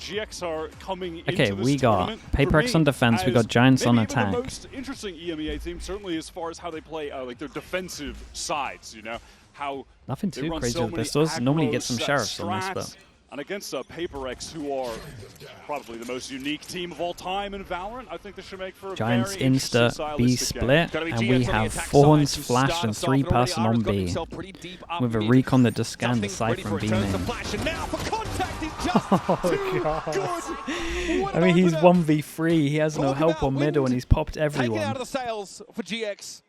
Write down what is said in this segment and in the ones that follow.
GX are coming Okay, into this we got tournament, PRX on defense, we got Giants on attack. The most interesting EMEA team, certainly as far as how they play, like their defensive sides. You know how nothing they too run crazy so with many pistols. Normally you get some aggros, sheriffs on this, strats, but and against PRX, who are probably the most unique team of all time in Valorant, I think this should make for a Giants very interesting insta B stylistic game. split, and we have Fawns, Flash, and 3-person on B, with a recon that just scanned the side from B main. Oh god! I mean, he's 1v3. He has no help on middle, and he's popped everyone. Out of the sails for GX.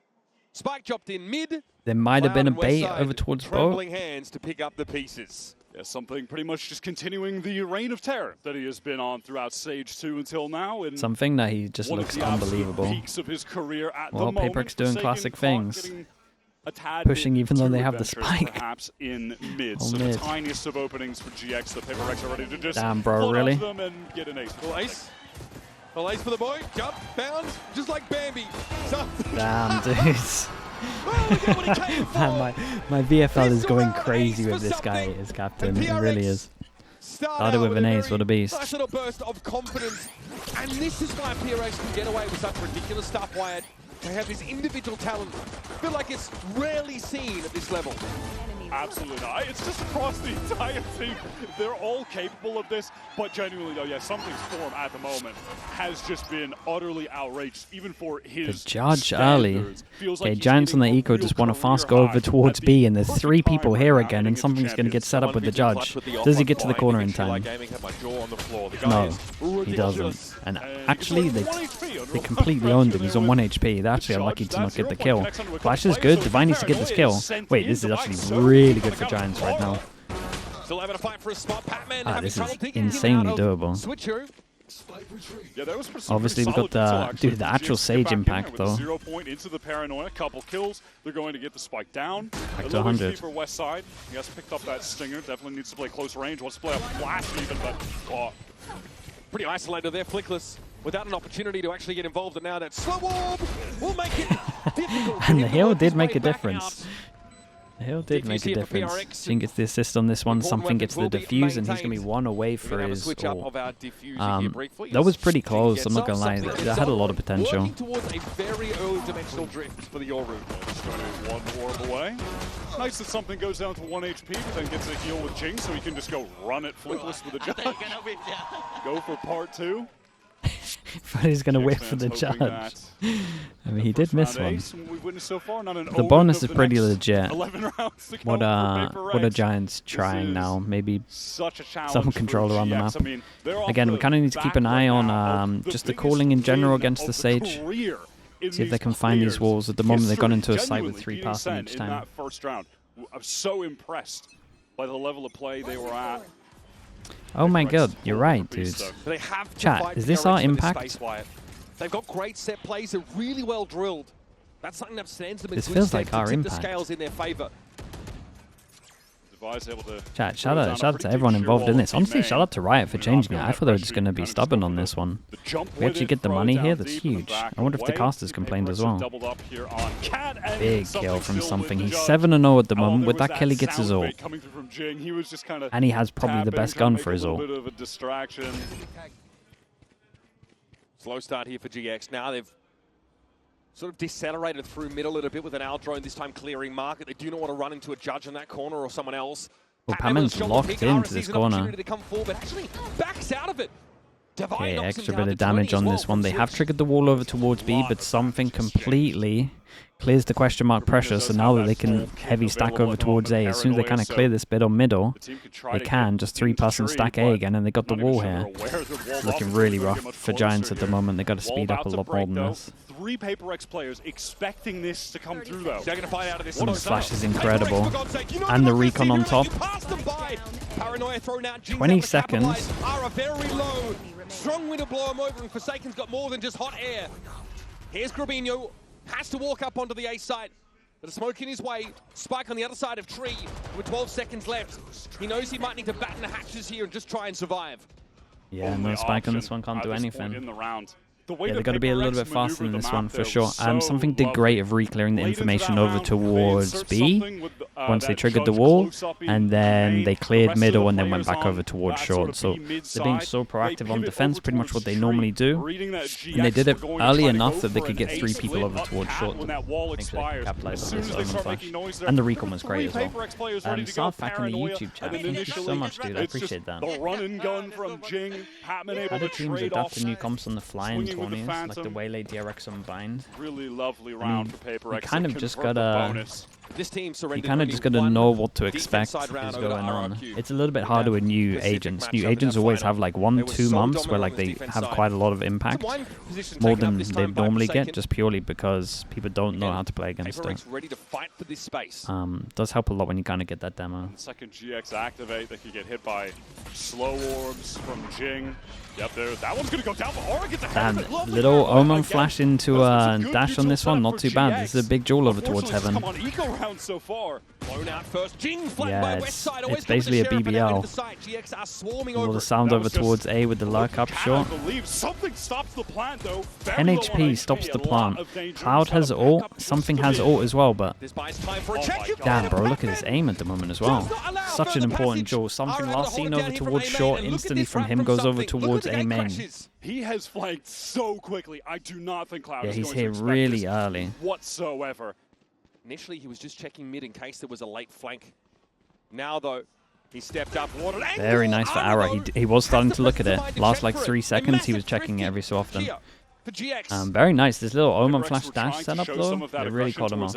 Spike dropped in mid. There might have been a bait over towards boat. Hands to pick up the pieces. Yeah, something pretty much just continuing the reign of terror that he has been on throughout Stage 2 until now. And something that he just looks unbelievable. Peaks of his career at well, the PRX doing classic things. A pushing even though they have the spike. Perhaps in mid. Oh, so mid. the tiniest of openings for GX. The PRX are ready to just damn, bro, really? them and get an ace. Full ace. Full ace for the boy. Jump, bounce, just like Bambi. Damn, dudes. Man, my VFL is going crazy with this guy as captain. It really is. Started with an ace, what a beast. Nice little burst of confidence. And this is why PRX can get away with such ridiculous stuff, Wyatt. They have this individual talent. I feel like it's rarely seen at this level. Absolutely not. It's just across the entire team. They're all capable of this, but genuinely though, yeah, something's form at the moment has just been utterly outrageous, even for his the judge standards. early. Feels Okay, like Giants on the eco just want to fast go over towards B, and there's 3 people here again, and something's going to get set up with the judge. Does he get to the corner in time? No, he doesn't. And actually, they completely owned him. He's on 1 HP. They're actually unlucky to not get the kill. Flash is good. Divine needs to get this kill. Wait, this is actually really good for Giants right now. This is insanely doable. Obviously, we've got the actual Sage impact though. 0 point into the paranoia, couple kills. They're going to get the spike down. Back to 100. For West Side. He has picked up that stinger. Definitely needs to play close range. Wants to play a flash even, but pretty isolated there, Flickless, without an opportunity to actually get involved. And now that slow orb will make it difficult. And the heal did make a difference. The heal did make a difference. Jin gets the assist on this one, something gets the defuse, and he's going to be 1 away for his ult. That was pretty close, I'm not going to lie. That had a lot of potential. Working towards a very early dimensional drift for the Yoru. Just going to 1 orb away. Nice that something goes down to 1 HP, but then gets a heal with Jing, so he can just go run it Flickless with the judge. Go for part 2. Thought he was going to whip for the judge. I mean, he did miss one. The bonus is pretty legit. What are Giants trying now? Maybe some controller on the map. Again, we kind of need to keep an eye on just the calling in general against the Sage. See if they can find these walls. At the moment, they've gone into a site with 3 passing each time. I'm so impressed by the level of play they were at. Oh my god, you're right, dudes. Chat, is this our impact? They've got great set plays, they're really well drilled. That's something that stands them in this feels like our impact. The scales in their favor. Chat, shout out to everyone involved in this. Honestly, shout out to Riot for changing it. I thought they were just going to be stubborn on this one. We actually get the money here, that's huge. I wonder if the casters complained as well. Big kill from something. He's 7-0 at the moment. With that kill, he gets his ult. And he has probably the best gun for his ult. Slow start here for GX. Now they've sort of decelerated through mid a little bit with an owl drone, this time clearing market. They do not want to run into a judge in that corner or someone else. Well, Paman's locked into this corner. Backs out of it. Okay, extra bit of damage on this one. They have triggered the wall over towards B, but something completely clears the question mark pressure, so now that they can heavy stack over towards A, as soon as they kind of clear this bit on middle, they can just 3-pass and stack A again, and they got the wall here. It's looking really rough for Giants at the moment. They got to speed up a lot more than this. 3 PRX players expecting this to come through though. The flash is incredible. And the recon on top. 20 seconds. Strong wind to blow him over, and Forsaken's got more than just hot air. Here's Grabinho, has to walk up onto the A site. There's smoke in his way. Spike on the other side of tree with 12 seconds left. He knows he might need to batten the hatches here and just try and survive. Yeah, no spike on this one, can't do anything. In the round. way they've got to be a little bit faster than this one for sure. Something did great of re-clearing the information over towards B once they triggered the wall, and then they cleared middle and then went back over towards short. So they're being so proactive on defense, pretty much what they normally do. And they did it early enough that they could get 3 people over towards short to make sure they could capitalize on this Omen flash. And the recon was great as well. Southpack in the YouTube chat, thank you so much, dude. I appreciate that. The run and gun from Jing. Patman able Other to teams trade adapting off. new comps on the fly in tourneys, like the Waylay DRX on Bind. Really lovely round for PRX. You kind of just gotta... This team You kind of just got to know what to expect is going on. It's a little bit harder with new agents. New agents always have like 1-2 months where like they have quite a lot of impact, more than they normally get, just purely because people don't know how to play against it. Does help a lot when you kind of get that demo. Second GX activate, they could get hit by slow orbs from Jing. Yep, that one's going to go down, but Aura gets ahead of it. Lovely little arrow Omen again. flash into dash on this one, not too bad. This is a big jewel over towards heaven. Come on, eco round so far. Blown out first. Jing flanked Yeah, by Westside. it's basically a BBL. All the sound over towards A with the lurk up short. Something stops the plant though. 10 HP stops the plant. Cloud has ult, something has ult as well, but damn bro, look at his aim at the moment as well. Such an important jewel. Something last seen over towards short, instantly from him goes over towards A main. He has flanked so quickly. I do not think Cloud is he's going here to expect really this early. whatsoever. Initially, he was just checking mid in case there was a late flank. Now, though, he stepped up. Very nice for Ara. He was starting to look at it. Last like 3 seconds, he was checking it every so often. Very nice. This little Omen flash dash setup though, it really caught him off.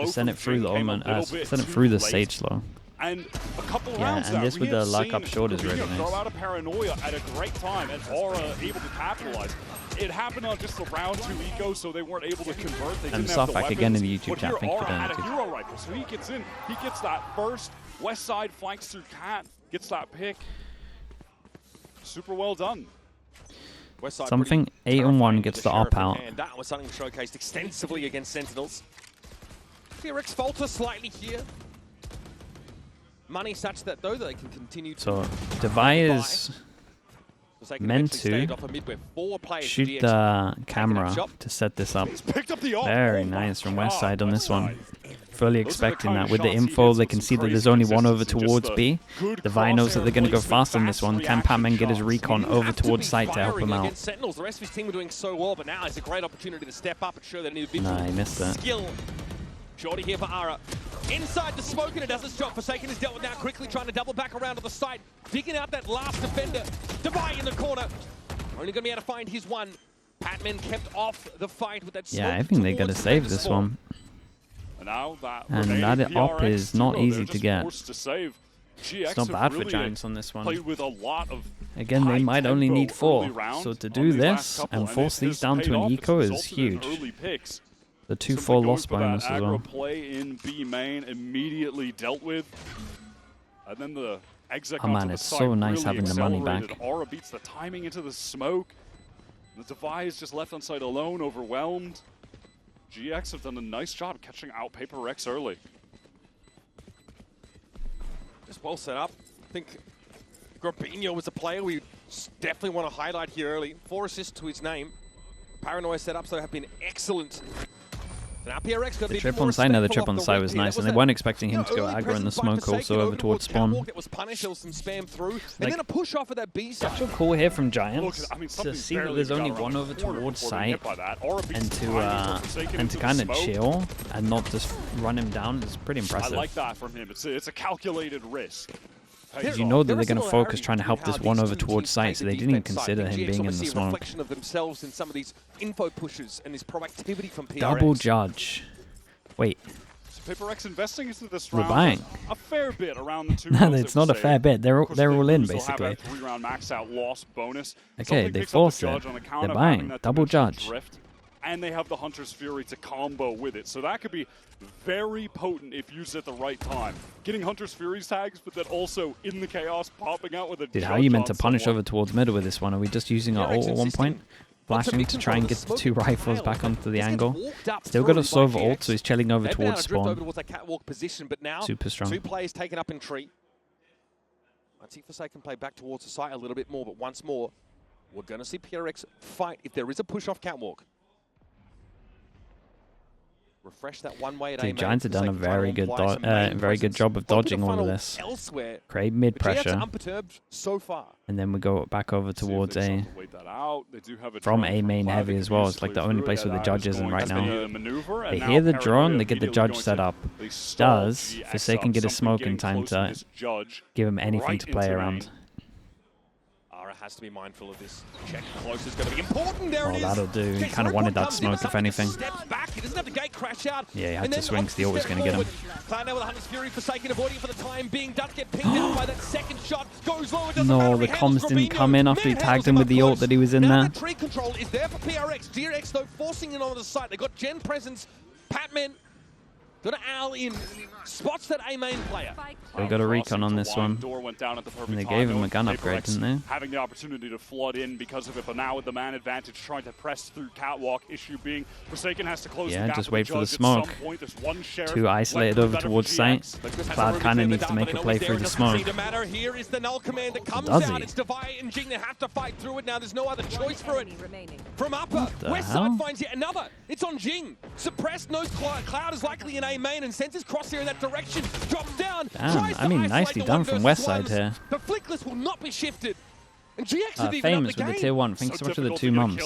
Send it through the Omen, send it through the stage slow. And a couple rounds and this with the luck up short is really throw nice. out a paranoia at a great time, and Aura able to capitalize. It happened on just a round 2 eco, so they weren't able to convert. They didn't have the weapons, again in the YouTube but chat. here Thank you for Aura had that. a hero rifle, so he gets in. He gets that first. West side flanks through Cat, gets that pick. Super well done. Something 8-on-1 gets the op out. And that was something showcased extensively against Sentinels. PRX falter slightly here. Money such that though they can continue to. So Devi is meant to shoot the camera to set this up. Very nice from West side on this one. Fully expecting that. With the info, they can see that there's only one over towards B. Devi knows that they're going to go fast on this one. Can Patman get his recon over towards site to help him out? The rest of his team were doing so well, but now it's a great opportunity to step up and show that Nah, he missed that. skill. Shorty here for Ara. Inside the smoke, and it does its job. Forsaken is dealt with now, quickly trying to double back around to the side. Digging out that last defender. Devi in the corner. Only going to be able to find his one. Patman kept off the fight with that smoke. Yeah, I think they got to save this one. And that op is not easy to get. It's not bad for Giants on this one. Again, they might only need 4. So to do this and force these down to an eco is huge. The 2-4 loss bonus as well. Play in B main immediately dealt with. And then the exec Oh man, it's so nice having the money back. Aura beats the timing into the smoke. The Devi is just left on site alone, overwhelmed. GX have done a nice job catching out PRX early. Just well set up. I think Grabinho was a player we definitely want to highlight here early. 4 assists to his name. Paranoia setups though have been excellent. Now PRX the trip on side, the trip on side was nice, and they weren't expecting him to go aggro in the smoke also over towards spawn. Such a cool here from Giants to see that there's only one over towards site and to kind of chill and not just run him down is pretty impressive. I like that from him. It's a calculated risk. You know that they're going to focus trying to help this one over towards site, so they didn't even consider him being in the smoke. Of themselves in some of these info pushes and this proactivity from PRX. Double judge. Wait. So PRX investing into this round. We're buying a fair bit around the 2 No, it's not a fair bit. They're all in basically. Have that 3-round max out loss bonus. Okay, they force it. They're buying. Double judge. And they have the Hunter's Fury to combo with it. So that could be very potent if used at the right time. Getting Hunter's Fury's tags, but then also in the chaos popping out with a Dude, how are you meant to punish over towards middle with this one? Are we just using our ult at one point? Flashing to try and get the 2 rifles back onto the angle. Still got a Sova ult, so he's chilling over towards spawn. Super strong. 2 players taken up in tree. I see Forsaken play back towards the site a little bit more, but once more, We're going to see PRX fight if there is a push off catwalk. Refresh that one way at Dude, Giants have done a very good job of dodging all of this. Create mid pressure, so far. And then we go back over towards A. From A main heavy as well. It's like the only place where the judge isn't right now. They hear the drone, they get the judge set up. Does Forsaken get a smoke in time to give him anything to play around? Has to be mindful of this. Check close is going to be important. There it is. That'll do. He kind of wanted that smoke, if anything. Steps back. He doesn't have the gate crash out. Yeah, he had to swing because the ult was going to get him. Cloud now with Hunter's Fury, Forsaken avoiding for the time being. Does get pinged out by that second shot. Goes low. No, the comms didn't come in after he tagged him with the ult that he was in there. Tree control is there for PRX. GX though forcing in on the site. They got Gen presence. Patman got an owl in. Spots that A main player. They got a recon on this one. And they gave him a gun upgrade, didn't they? Having the opportunity to flood in because of it, but now with the man advantage trying to press through catwalk, issue being Forsaken has to close the gap. Just wait for the smoke. Two isolated over towards site. Cloud kind of needs to make a play through the smoke. Here is the null command that comes out. It's Devi and Jing. They have to fight through it now. There's no other choice for it. From upper, West side finds yet another. It's on Jing. Suppressed, knows Cloud is likely in A main and sends his crosshair in that direction. Drops down. Damn, I mean, nicely done from West side here. The flickless will not be shifted. And GX Famous with the tier 1. Thanks so much for the 2 mums.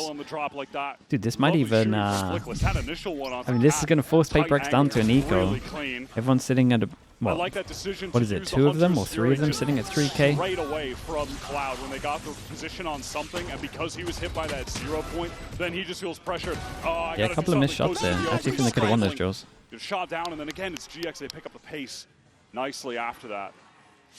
Dude, this might even... I mean, this is going to force PaperX down to an eco. Everyone's sitting at a... Well, what is it, 2 of them or 3 of them sitting at 3K? Right away from Cloud when they got the position on something, and because he was hit by that 0 point, then he just feels pressured. Yeah, a couple of missed shots there. I actually think they could have won those drills. Shot down, and then again, it's GX. They pick up the pace nicely after that.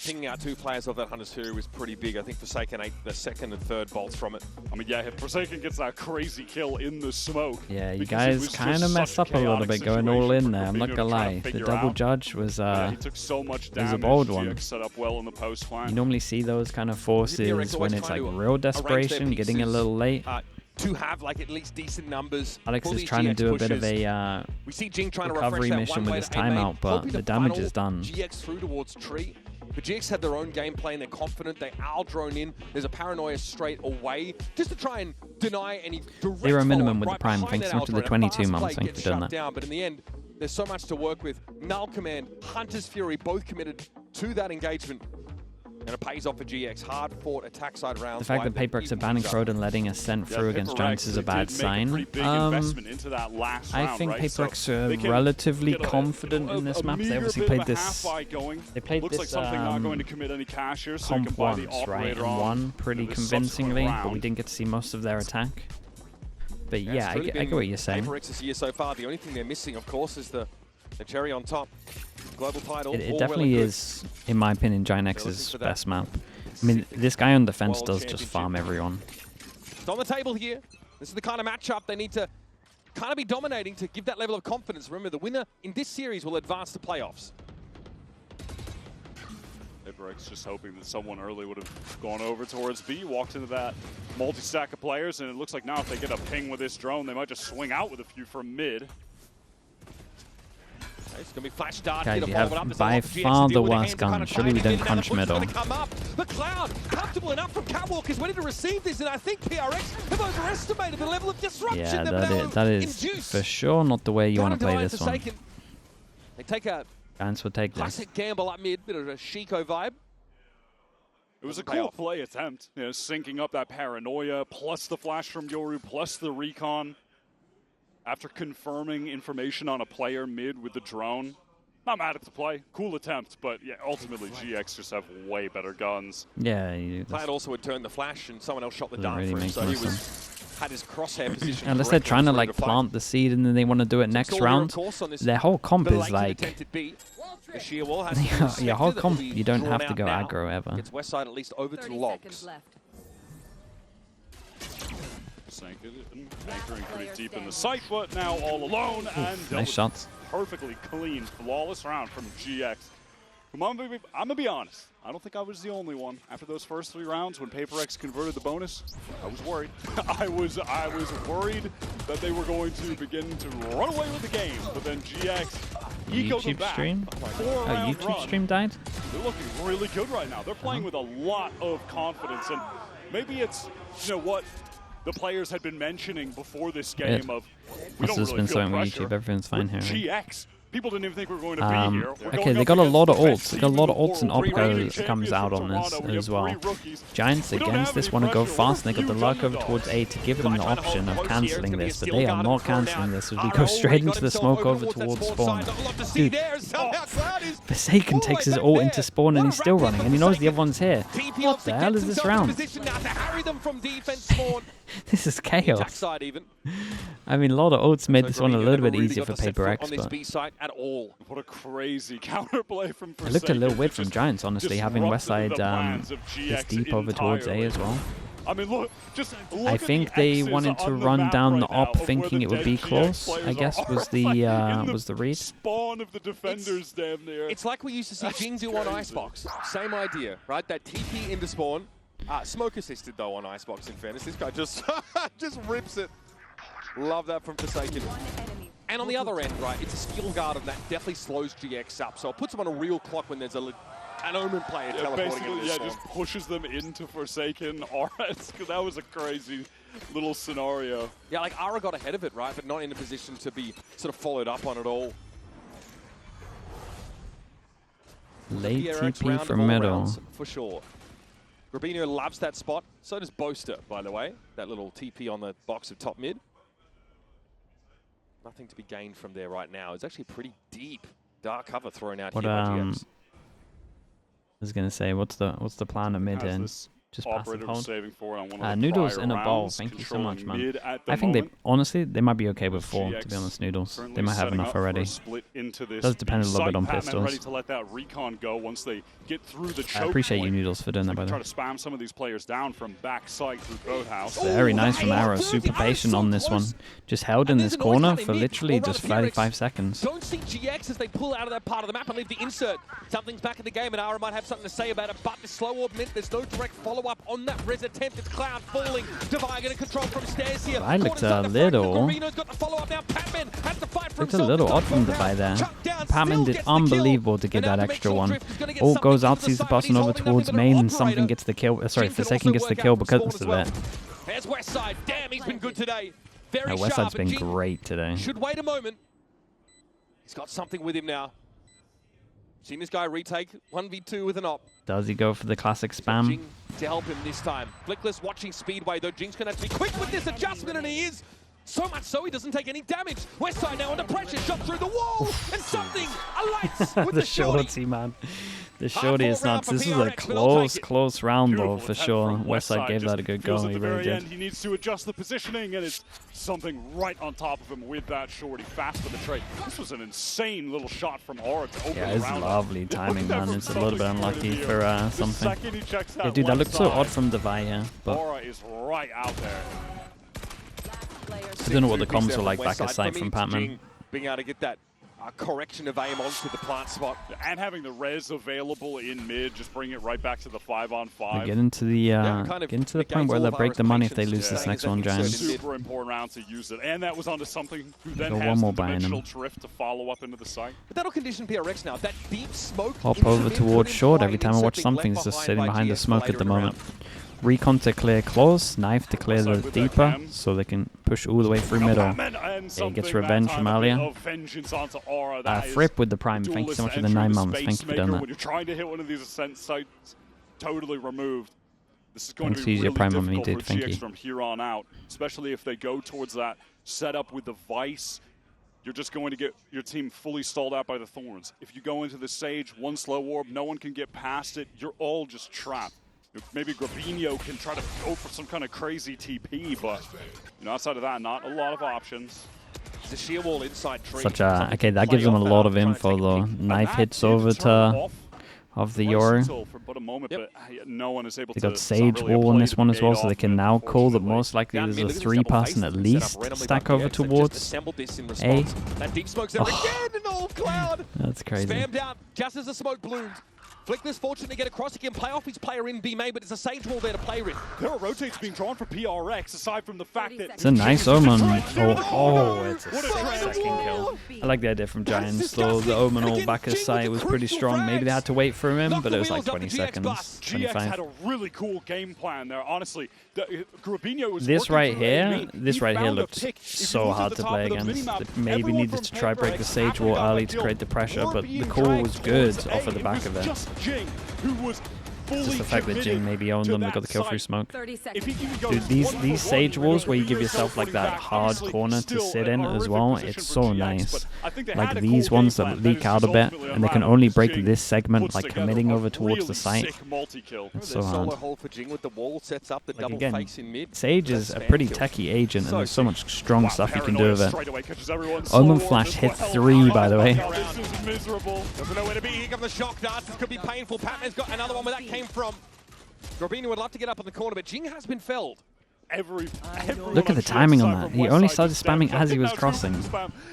Pinging out 2 players of that Hunter's Fury was pretty big. I think Forsaken ate the second and third bolts from it. I mean, yeah, if Forsaken gets that crazy kill in the smoke. Yeah, you guys kind of messed up a little bit going all in there. I'm not gonna lie. The double judge was he took so much damage. A bold one. Set up well in the post flank. You normally see those kind of forces when it's like real desperation, getting a little late. To have like at least decent numbers. Alex is trying to do a bit of a we see Jing trying recovery to mission with his timeout, but the damage is done. GX through towards Tree. But GX had their own gameplay and they're confident. They owl drone in. There's a paranoia straight away just to try and deny any direct 0 minimum with the prime. Thanks so much to the 22 mums. Thanks for doing that. Down, but in the end, there's so much to work with. Null Command, Hunter's Fury, both committed to that engagement. And it pays off for GX. Hard fought attack side rounds. The fact that PaperX are banning Crowd and letting Ascent through against Giants is a bad sign. I think PaperX are relatively confident in this map. They obviously played this. They played this comp once, right? And won pretty convincingly, but we didn't get to see most of their attack. But yeah, I get what you're saying. PaperX's year so far. The only thing they're missing, of course, is the cherry on top. Global title. It definitely is, in my opinion, Giant X's best map. I mean, this guy on defense does just farm everyone. It's on the table here. This is the kind of matchup they need to kind of be dominating to give that level of confidence. Remember, the winner in this series will advance to playoffs. PaperX just hoping that someone early would have gone over towards B, walked into that multi-stack of players, and it looks like now if they get a ping with this drone, they might just swing out with a few from mid. It's going to be flash dart. Guys, you have by far the worst gun. Surely we don't crunch middle. The Cloud, comfortable enough from Catwalk, is ready to receive this, and I think PRX have overestimated the level of disruption. Yeah, that is for sure not the way you want to play this one. They take a Giants will take this. Classic gamble up mid, bit of a Chico vibe. It was a cool play attempt, you know, syncing up that paranoia, plus the flash from Yoru, plus the recon. After confirming information on a player mid with the drone. Not mad at the play. Cool attempt, but yeah, ultimately GX just have way better guns. Yeah. Cloud also had turned the flash and someone else shot the dart for him, so he had his crosshair position. Unless they're trying to like plant the seed and then they want to do it next round, their whole comp is like... Your whole comp, you don't have to go aggro ever. It's west side at least over to logs. Anchoring pretty deep in the site, but now all alone. And nice shots. Perfectly clean, flawless round from GX. I'm gonna be honest. I don't think I was the only one. After those first 3 rounds, when PaperX converted the bonus, I was worried. I was worried that they were going to begin to run away with the game. But then GX ecoed them back. Stream? Oh, YouTube stream died? They're looking really good right now. They're playing with a lot of confidence and. maybe it's, you know, what the players had been mentioning before this game of, we this don't has really been feel something with pressure. YouTube. Everyone's fine here. Right? GX. People didn't even think we were going to be here. Okay, they got a lot of ults. They got a lot of ults, and Opco comes out on this as well. Giants against this want to go fast, and they got the luck over towards A to give them the option of cancelling this, but they are not cancelling this as we go straight into the smoke over towards spawn. Dude, Forsaken takes his ult into spawn, and he's still running, and he knows the other one's here. What the hell is this round? This is chaos. I mean, a lot of ults made this one a little bit easier for PRX, but what a crazy counterplay from Forsaken. it looked a little weird from Giants, honestly, having Westside this deep over towards A as well. I mean, look I think they wanted to run down the op, thinking it would be close. I guess was the read. Spawn of the defenders damn near. It's like we used to see Jing do on Icebox. Same idea, right? That TP into spawn. Smoke assisted though on Icebox. In fairness, this guy just just rips it. Love that from Forsaken. And on the other end, right, it's a skill guard, and that definitely slows GX up. So it puts them on a real clock when there's an Omen player teleporting into this just pushes them into Forsaken. Because that was a crazy little scenario. Yeah, like Ara got ahead of it, right, but not in a position to be sort of followed up on it all. Late TP from middle. For sure. Grabinho loves that spot. So does Boaster, by the way. That little TP on the box of top mid. Nothing to be gained from there right now. It's actually pretty deep dark cover thrown out here by GX. I was gonna say, what's the plan at mid end? Just pass the hold. Noodles in a ball. Thank you so much, man. I think they honestly might be okay with 4. To be honest, Noodles. They might have enough already. Does depend a little bit on pistols. Ready to let that recon go once they get through the choke I appreciate point. you, Noodles, for doing that. By the way. Try to spam some of these players down from back sight through Boathouse. Very nice from Arrow. Super patient on this one. Just held in this corner for literally just 35 seconds. Don't see GX as they pull out of that part of the map and leave the insert. Something's back in the game, and Arrow might have something to say about it. But the slow orb meant there's no direct follow up on that res attempt. It's Cloud falling. Divine going to control from stairs here. I looked a little. Looked a little odd from Divine there. Patman did unbelievable to get that extra one. Ult goes out, sees the button over towards main, and something gets the kill. Sorry, Forsaken gets the kill because of that. There's Westside. Damn, he's been good today. Very Westside's been great today. Should wait a moment. He's got something with him now. Seen this guy retake 1v2 with an op. Does he go for the classic spam? Jing to help him this time. Flickless watching Speedway though. Jing's going to have to be quick with this adjustment, and he is. So much so he doesn't take any damage. Westside now under pressure, shot through the wall, and something alights with the shorty, man. The shorty is nuts. This is a close round though, for sure. Westside gave that a good go. He really did. He needs to adjust the positioning, and it's something right on top of him with that shorty. Fast for the trade. This was an insane little shot from Aura to open the round. Yeah, it's lovely timing, man. It's a little bit unlucky for something. Yeah, dude, that looks so odd from Divine here. But Aura is right out there. I don't know what the comms were like back at sight from Patman. Being able to get that correction of aim onto the plant spot. And having the res available in mid, just bring it right back to the 5-on-5. They get into the point where they'll break the money if they lose this next one, Giants. Super important round to use it. And that was onto something who then has one more the dimensional drift to follow up into the site. But that'll condition PRX now. That deep smoke. Hop over towards short. Every time I watch something, it's just sitting behind the smoke at the moment. Recon to clear close, knife to clear the deeper, so they can push all the way through middle. He gets revenge from earlier. Fripp with the prime, thank you so much for the 9 months, thank you for doing that. When you're trying to hit one of these Ascent sites, totally removed. This is going to be really prime difficult did, for GX from here on out, especially if they go towards that setup with the Vice. You're just going to get your team fully stalled out by the Thorns. If you go into the Sage, one slow orb, no one can get past it, you're all just trapped. Maybe Grabinho can try to go for some kind of crazy TP, but outside of that, not a lot of options. The sheer wall inside tree. Okay, that gives them a lot of info though. Knife hits over to of the Yoru. They got Sage wall on this one as well, so they can now call that most likely there's a 3-person at least stack over towards A. That deep smoke's there again, and Cloud. That's crazy. Spammed out just as the smoke bloomed. Flickless fortunate to get across. He can play off his player in B main, but it's a Sage wall there to play with. There are rotates being drawn for PRX, aside from the fact that... It's a nice Omen. Oh, it's a second kill. I like the idea from Giants, though. The Omen all back his side was pretty strong. Maybe they had to wait for him, but it was like 20 seconds. GX had a really cool game plan there, honestly. Grabinho was this right here looked so hard to play against. It maybe needed to try break the Sage wall early to create the pressure, but the call was good off of the back of it. Just the fact that Jing maybe owned them, they got the kill through smoke. Dude, these Sage walls where you give yourself like that hard corner to sit in as well, it's so nice. Like these ones that leak out a bit, and they can only break this segment, like committing over towards the site. It's so hard. Like again, Sage is a pretty techie agent, and there's so much strong stuff you can do with it. Omen Flash hit 3, by the way. Doesn't know where to be. Here come the shock darts. This could be painful. Patman's got another one where that came from. Grabinho would love to get up on the corner, but Jing has been felled. Look at the timing on that. He only started spamming as he was crossing.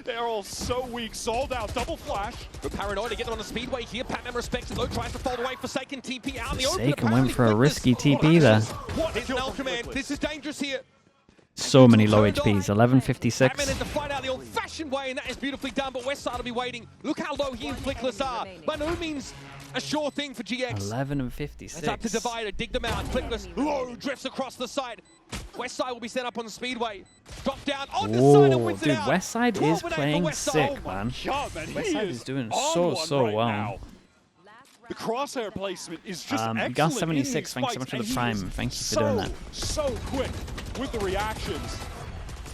They are all so weak. Sold out. Double flash. But Paranoid to get them on the speedway here. Patman respects it though. Tries to fold away. Forsaken TP out in the open. Forsaken went for a risky TP there. What is Null Command? This is dangerous here. So many low HPs, 1156. Patman had to fight out the old-fashioned way, and that is beautifully done, but Westside will be waiting. Look how low he and Flickless are. By no means a sure thing for GX. 11 and 56. It's up to Divider, dig them out. Flickless low drifts across the side. Westside will be set up on the speedway. Drop down on the side and wins it out. Westside is playing sick, man. Westside is doing so well. The crosshair placement is just excellent. Gus 76, thanks so much for the prime. Thank you for doing that. So quick with the reactions.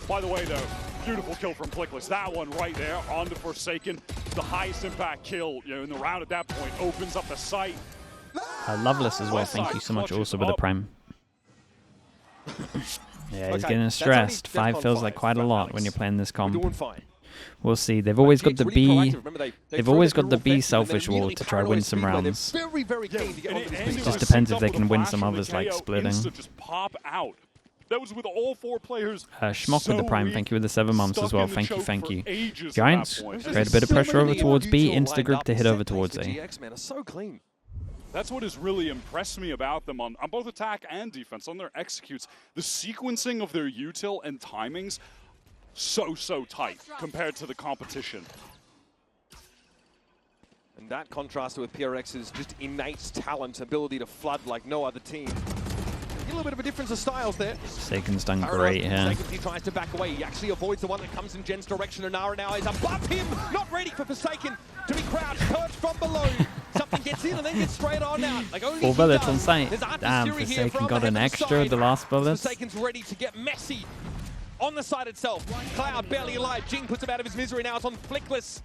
By the way, though, beautiful kill from Flickless. That one right there on the Forsaken. The highest impact kill, in the round at that point opens up the site. Loveless as well. Thank you so much also for the prime. Yeah, he's getting stressed. 5 feels like quite a lot when you're playing this comp. We'll see. They've always got the B. They've always got the B selfish wall to try to win some rounds. It just depends if they can win some others, like splitting. Just pop out. That was with all 4 players. Schmock with the prime. Thank you with the 7 months as well. Thank you. Giants create a bit of pressure over towards B. Insta group to hit over towards A. That's what has really impressed me about them on both attack and defense, on their executes. The sequencing of their util and timings, so tight compared to the competition. And that contrasted with PRX's just innate talent, ability to flood like no other team. A little bit of a difference of styles there. Forsaken's done great here. He tries to back away. He actually avoids the one that comes in Jen's direction. And Nara now is above him. Not ready for Forsaken to be crouched, perched from below. Something gets in and then gets straight on out. Like only 4 bullets on site. Damn, Forsaken got an extra with the last bullets. Forsaken's ready to get messy on the side itself. Cloud barely alive. Jing puts him out of his misery. Now it's on Flickless.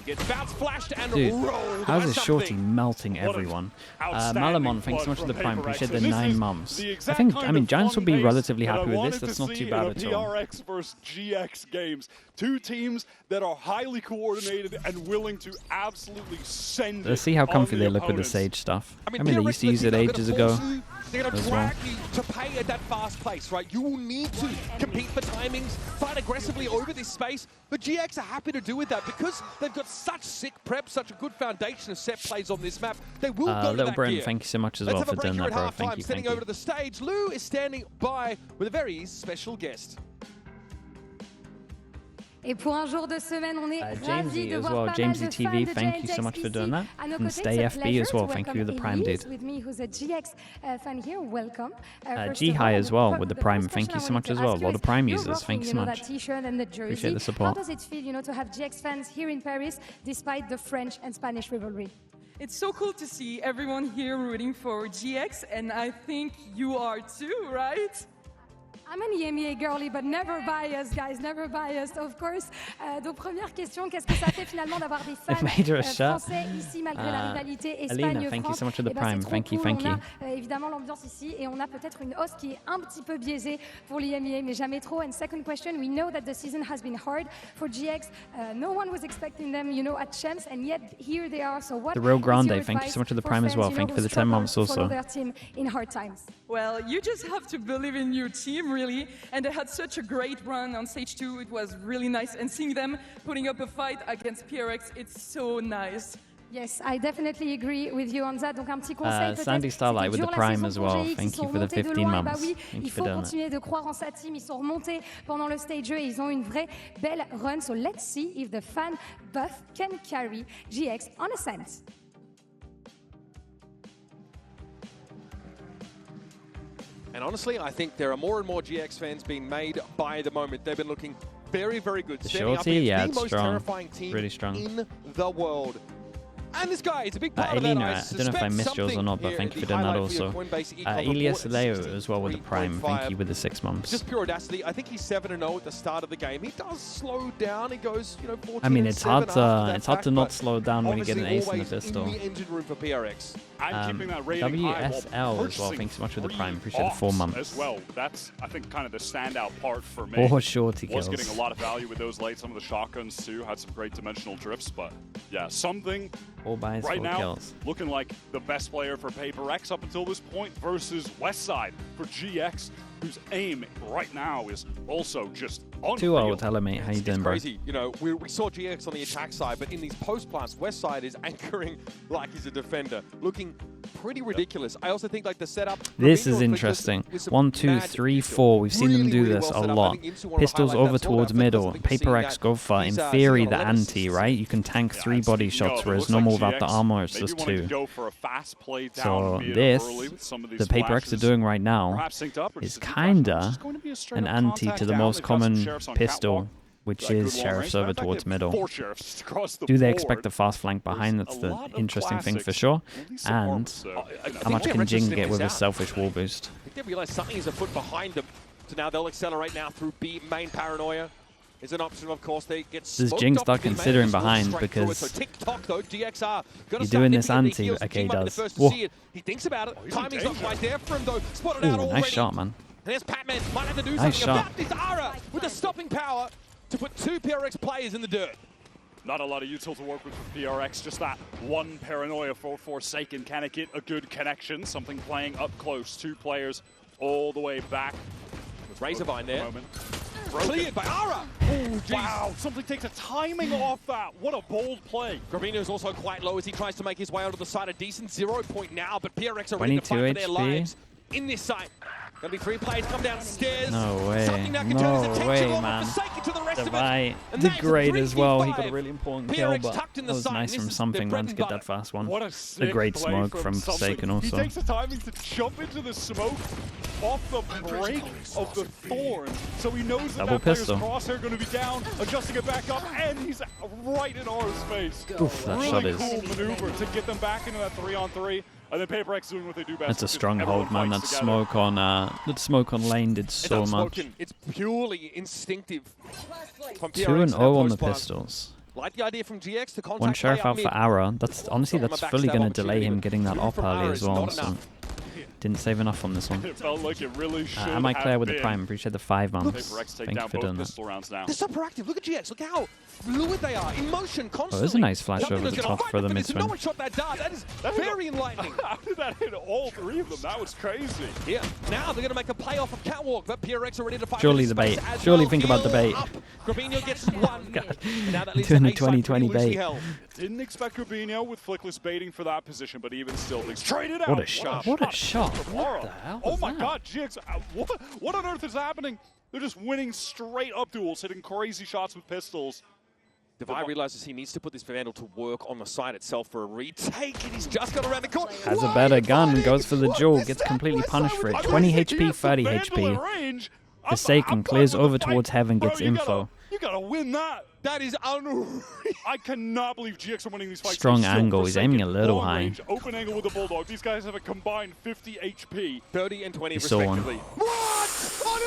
Gets bounce flashed and rolled. How's this shorty melting everyone? Malamon, thanks so much for the prime. Appreciate the 9 months. I mean, Giants will be relatively happy with this. That's not too bad at all. PRX versus GX games. 2 teams that are highly coordinated and willing to absolutely send. Let's see how comfy they look with the Sage stuff. I mean, they used to use it ages ago. They're going to drag you to pay at that fast pace, right? You will need to compete for timings, fight aggressively over this space, but GX are happy to do with that because they've got such sick prep, such a good foundation of set plays on this map. They will go to Little that Brim, gear. Thank you so much as well for doing that, bro. Thank you. Standing over to the stage, Lou is standing by with a very special guest. Et pour un jour de semaine, on est ravis de voir pas Jamesy mal de TV, fans de thank you so much for doing that. And Stay FB as well, thank you, the Prime dude. With me, who's a GX fan here, welcome. G-High as well with the Prime, thank you so much as well. A lot of Prime users, thank you so much. Appreciate the support. How does it feel, to have GX fans here in Paris, despite the French and Spanish rivalry? It's so cool to see everyone here rooting for GX, and I think you are too, right? I'm an EMEA girly, but never biased, guys, never biased, of course. Donc, première question, qu'est-ce que ça fait finalement d'avoir des fans français ici, malgré la rivalité Espagne-France? Thank you so much for the Prime, thank you. On a évidemment l'ambiance ici, et on a peut-être une hausse qui est un petit peu biaisée pour l'EMEA, mais jamais trop. And second question, we know that the season has been hard for GX. No one was expecting them, at champs, and yet here they are. So what? The Real Grande, thank you so much for the Prime as well. Thank you for the 10 months also. Their team in hard times. Well, you just have to believe in your team, really. And they had such a great run on stage 2. It was really nice. And seeing them putting up a fight against PRX, it's so nice. Yes, I definitely agree with you on that. Donc un petit conseil Sandy Starlight with the Prime as well. Thank you for the 15 months. Bah oui, Thank il you faut for doing continuer de croire en sa team. Ils sont remontés pendant le stage 2 et ils ont une vraie belle run. So let's see if the fan buff can carry GX on Ascent. And honestly, I think there are more and more GX fans being made by the moment. They've been looking very, very good. The Standing up shorty, against yeah, the it's most strong. terrifying team Really strong. in the world. And this guy is a big part of that. Elena, I don't know if I missed yours or not, but thank you for doing that also. Elias Leo as well with the Prime, thank you with the 6 months. Just pure audacity. I think he's 7-0 at the start of the game. He does slow down. He goes, 14 I mean, it's hard to not slow down when you get an ace in the in pistol. the engine room for PRX. WSL as well, thanks so much for the Prime. Appreciate the 4 months. As well. That's, I think, kind of the standout part for me. 4 shorty kills. Was getting a lot of value with those late. Some of the shotguns too had some great dimensional drifts, but yeah, something All buys, right 4 now kills. looking like the best player for PRX up until this point versus Westside for GX, whose aim right now is also just unreal. 2-0, tell him, mate. How you doing, bro? Crazy. We saw GX on the attack side, but in these post plants, Westside is anchoring like he's a defender, looking pretty ridiculous. I also think like the setup. This is interesting. 1, 2, 3, 4. We've seen them do this a lot. Pistols over towards middle. PRX go for, in theory, the anti, right? You can tank 3 body shots, whereas normal without the armor, it's just 2. So this, the PRX are doing right now, is kinda an anti to the most common pistol, which is Sheriff's over towards middle. Do they expect a fast flank behind? That's the interesting thing for sure. And how much can Jing get with his selfish wall boost? I think they realize something is afoot behind them. So now they'll accelerate now through B. Main paranoia is an option, of course. They get Does Jing start considering behind because you're doing this anti? Okay, he does. Whoa. He thinks about it. Timing's not quite there for him, though. Spotted out already. Nice shot, man. There's Patman. Might have to do Nice something shot. about this. Ara with the stopping power to put 2 PRX players in the dirt. Not a lot of util to work with for PRX, just that one paranoia for Forsaken. Can it get a good connection? Something playing up close. 2 players all the way back. With Razorvine there. Cleared by Ara! Oh, wow, something takes a timing off that. What a bold play. Gravino's also quite low as he tries to make his way onto the side. A decent 0 point now, but PRX are ready to fight for their lives in this site. Gonna be 3 players come downstairs. No way. No way, man. Did great as well. He got a really important kill, but that was nice from something, man, to get that fast one. What a great smoke from Forsaken also. He takes the timing to jump into the smoke off the break of the Thorn, so he knows that player's crosshair going to be down, adjusting it back up, and he's right in Aura's face. Oof, that really shot is cool maneuver to get them back into that 3-on-3. And then PRX doing what they do best. That's a strong hold, man. That smoke on lane did so much. It's purely instinctive. 2-0 on the pistols. Like the idea from GX to contact 1 Sheriff out for Ara. That's honestly fully going to delay him getting that op early as well. So didn't save enough on this one. It felt like it really should Am I clear with the Prime? Appreciate the 5 months. Thank you for doing that. They're so proactive. Look at GX. Look how fluid they are. In motion constantly. Oh, there's a nice flash over the top for the mid-swing. No one shot that dart. That is very enlightening. How did that hit all 3 of them? That was crazy. Yeah. Now they're going to make a play off of Catwalk, but PRX are ready to fight. Surely the bait. Surely think about the bait. Gravino gets 1. Now that leads doing to the 2020 bait. Didn't expect Gravino with Flickless baiting for that position, but even still, they traded out. What a shot. What a shot. What the hell? Oh my God, GX. What on earth is happening? They're just winning straight up duels, hitting crazy shots with pistols. Devi realizes he needs to put this Vandal to work on the side itself for a retake, and he's just got around the corner. Has a better gun, goes for the duel, gets completely punished for it. 20 HP, 30 HP. Forsaken clears over towards Heaven, gets info. You gotta win that. That is unreal. I cannot believe GX are winning these fights. Strong angle. He's aiming a little high. Range, open angle with the Bulldog. These guys have a combined 50 HP. 30 and 20 respectively. What on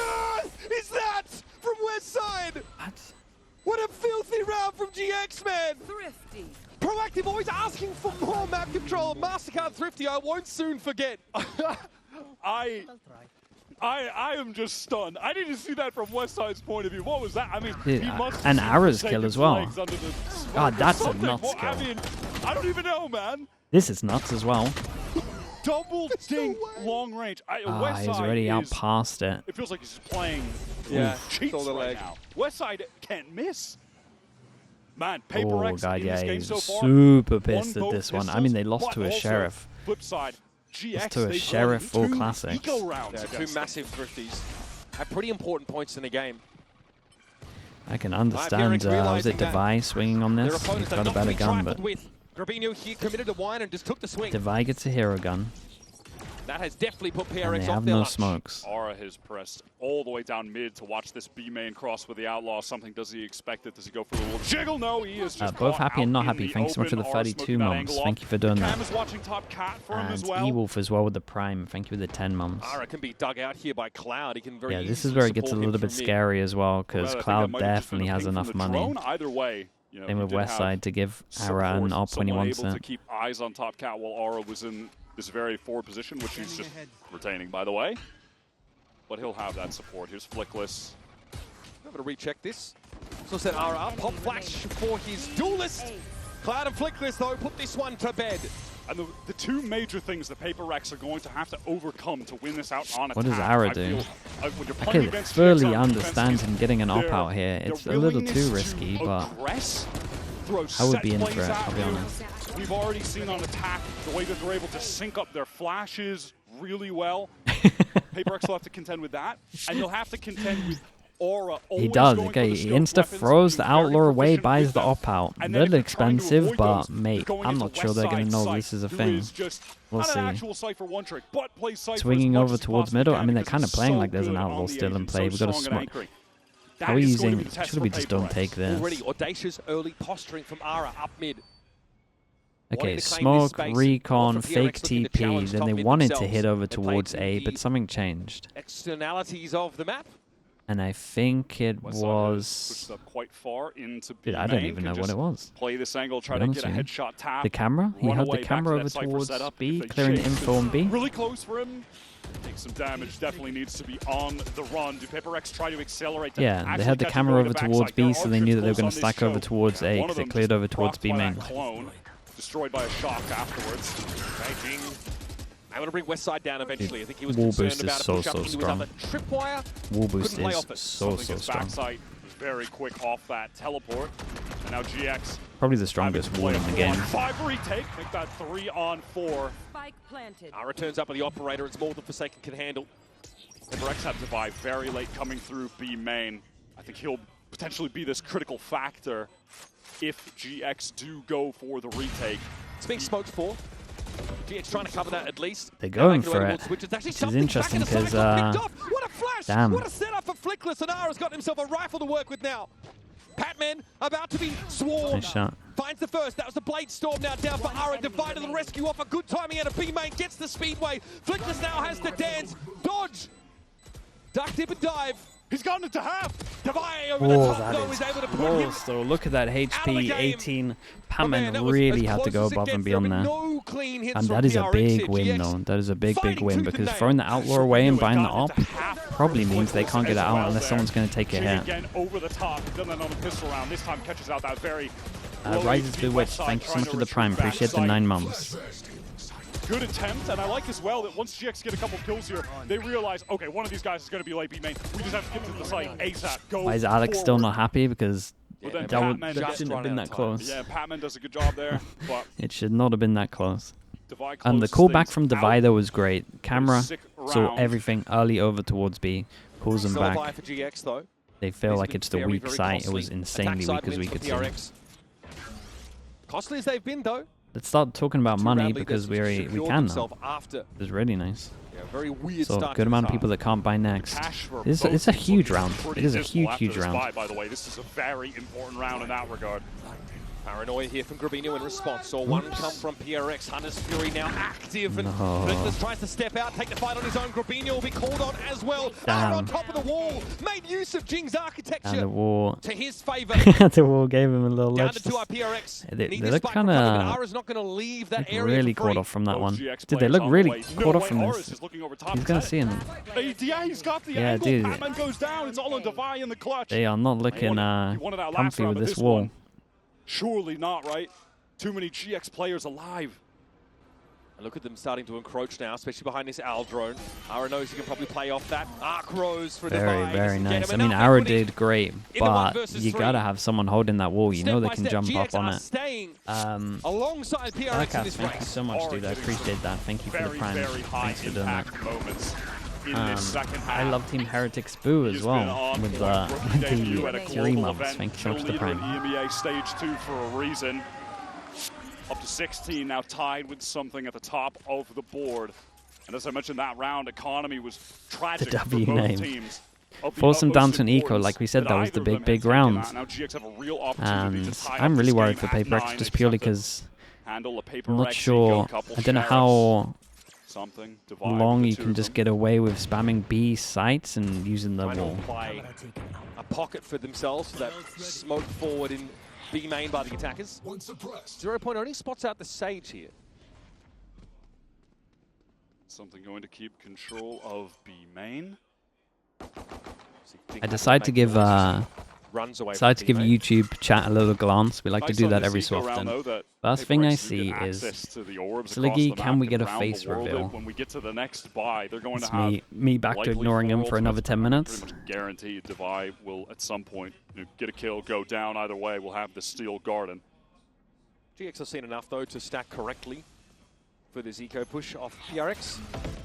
earth is that from Westside? What a filthy round from GX, man. Thrifty. Proactive, always asking for more map control. MasterCard Thrifty, I won't soon forget. I am just stunned. I didn't see that from Westside's point of view. What was that? I mean, he must an Ara's kill as well. God, that's a nuts kill. I mean, I don't even know, man. This is nuts as well. Double dink long range. He's already out past it. It feels like he's playing cheats right now. Westside can't miss. Man, PRX God, in yeah, this game he's so far, super pissed at both this one. I pistols, mean, they lost but to a also, sheriff. Flip side, GX, Lost to a they've sheriff won full 2 classics. eco rounds Yeah, 2 against massive thrifties at pretty important points in the game. I can understand, was it Devi swinging on this? He's got a better gun, but Grabinho here committed to wine and just took the swing. Devi gets a hero gun. That has definitely put And PRX they off have their no lunch. smokes. Aura has pressed all the way down mid to watch this B main cross with the Outlaw. Something does he expect it? Does he go for a little jiggle? No, he is just Both caught happy and out not in happy. the Thanks so much for the open. Aura 32 smoking that mums. angle Thank off. you for doing Cam that. is watching top cat for him as And well. E-Wolf as well with the prime. Thank you with the 10 mums. Aura can be dug out here by Cloud. He can very Yeah, this easily is where it gets a support him little bit from mid. scary as well, because Well, I think that Cloud might have just been definitely a has ping from enough the money. drone. Either way, you know, Same he with did have Westside to give Aura an support, op when he someone wants able to it. keep eyes on top cat while Aura was in this very forward position, which he's just retaining, by the way. But he'll have that support. Here's Flickless. I'm going to recheck this. So set Aura up. Pop flash for his duelist. Cloud and Flickless, though, put this one to bed. And the 2 major things that PRX are going to have to overcome to win this out on attack. What does Aura I do? feel, when you're I playing could against fully GX on understand defense, him getting an op their- out here. their It's a little willingness too to risky, but aggress, throw I would set be in for plays it, at I'll be you. honest. We've already seen on attack the way that they're able to sync up their flashes really well. PRX will have to contend with that, and they'll have to contend with Aura. he does. Okay, he insta-throws the Outlaw away, buys the op out. A little expensive, but mate, I'm not sure they're going to know this is a thing. We'll see. Swinging over towards middle. I mean, they're kind of playing like there's an Outlaw still in play. We've got to smoke. How are we using? Should we just don't take this? Already audacious early posturing from Aura up mid. Okay, smoke, recon, fake TP. Then they wanted to hit over towards A, but something changed. Externalities of the map. And I think it was... quite far into Dude, I don't even know what it was. Play this angle, try to get a headshot tap. The camera? He held the camera over towards B, clearing info on B. Really close for him. Take some damage, definitely needs to be on the run. Do PRX try to accelerate? Yeah, they had the camera over towards B, so they knew that they were going to stack over towards A, because they cleared over towards B main. Destroyed by a shock afterwards. Raging. I'm going to bring Westside down eventually. I think he was Wall concerned boost about is a push-up. so He was strong. up a tripwire. Wall boost Couldn't play off is it. so strong. Backside was very quick off that teleport. And now GX. Probably the strongest wall in the game. 5 retake, make that 3 on 4. Spike planted. Aura turns up with the operator. It's more than Forsaken can handle. PRX had Devi very late coming through B main. I think he'll potentially be this critical factor if GX do go for the retake. It's being smoked for. GX trying to cover that at least. They're going for it, which is interesting because, what a flash! damn. What a setup for Flickless, and Aura's got himself a rifle to work with now. Patman about to be swarmed. Nice shot. Finds the first. That was the Blade Storm now down for Aura. Divide to the rescue off a good timing out of B main. Gets the Speedway. Flickless now has to dance. Dodge. Duck, dip, and dive. He's gotten it to half. Devi over the top that though is is able to put him close though. Look at that HP, 18. Man, Patman that was really as had to close go as it above gets. and There have beyond been there. no clean hits And from that is a PRX big here. win GX though. That is a big fighting win tooth and because nail. throwing the Outlaw away and buying the op probably means they can't get it out unless someone's going to take a hit. Again over the top. Done that on the pistol round. This time catches out that very Rises to the Witch, thank you so much for the prime. Appreciate the 9 months. Good attempt, and I like as well that once GX get a couple kills here, they realize, okay, one of these guys is going to be late B main. We just have to get to the site ASAP. Go Why is Alex still not happy? Because that shouldn't have been that close. Yeah, Patman does a good job there, but It should not have been that close. Devi And the closes callback things from out. Devi though was great. Camera Sick saw round. everything early over towards B, pulls them Still a back. buy for GX though. They feel It's like been it's the very, weak very site. It costly. was insanely Attack weak side as we wins for could see. PRX. Costly as they've been though. Let's start talking about money Radley because does we secure can now. himself after. It was really nice. Yeah, very weird So start good to amount the of people that can't buy next. Cash for It's both a teams huge looking round. pretty It is a dismal after huge this round. buy, by the way, this is a very important round in that regard. Paranoia here from Grabinho in response. Saw one come from PRX. Hunter's Fury now active. And No. Nicholas tries to step out, take the fight on his own. Grabinho will be called on as well. Damn. Out on top of the wall. Made use of Jing's And architecture the wall, to his favor. the wall gave him a little Down edge. to 2 PRX. They Need look this spike kinda- from front of it. Ara's not going to leave that area really for free. caught off from that Both one. GX Dude, they players look on the really way. caught No off way, from Horus this. is looking over top. He's gonna see him. Yeah, he's got the Yeah, angle. dude. Patman goes down. It's all on Devi in the clutch. They are not looking He wanted that last comfy round, with but this wall. one, surely not, right? Too many GX players alive. And look at them starting to encroach now, especially behind this Owl drone. Ara knows he can probably play off that. Arc Rose for Divide. Very nice. I mean, Ara did great, but you gotta have someone holding that wall. You know they can jump up on it. Alongside PRX in this thank you so much, dude. I appreciate that. Thank you for the prime. Thanks for doing that. I love Team Heretics Boo as well with the 3 months. Thank you so much for the prime. EMEA stage 2 for a reason. Up to 16 now, tied with something at the top of the board. And as I mentioned, that round economy was tragic the W for both name. teams. Force them down to an eco, like we said, that was the big round. And I'm really worried for PRX just purely because I'm not sure. I don't know how long you can just get away with spamming B sites and using the wall. A pocket for themselves for that smoke forward in B main by the attackers. 0 Point only spots out the Sage here. Something going to keep control of B main. I decided to give YouTube chat a little glance. We like to do that every so often. First thing I see is, Sliggy, can we get a face reveal? When we get to the next buy, they're going it's to have me back to ignoring him for another 10 minutes. Pretty much guaranteed Divide will at some point get a kill, go down. Either way, we'll have the Steel Garden. GX have seen enough though to stack correctly for this eco push off PRX.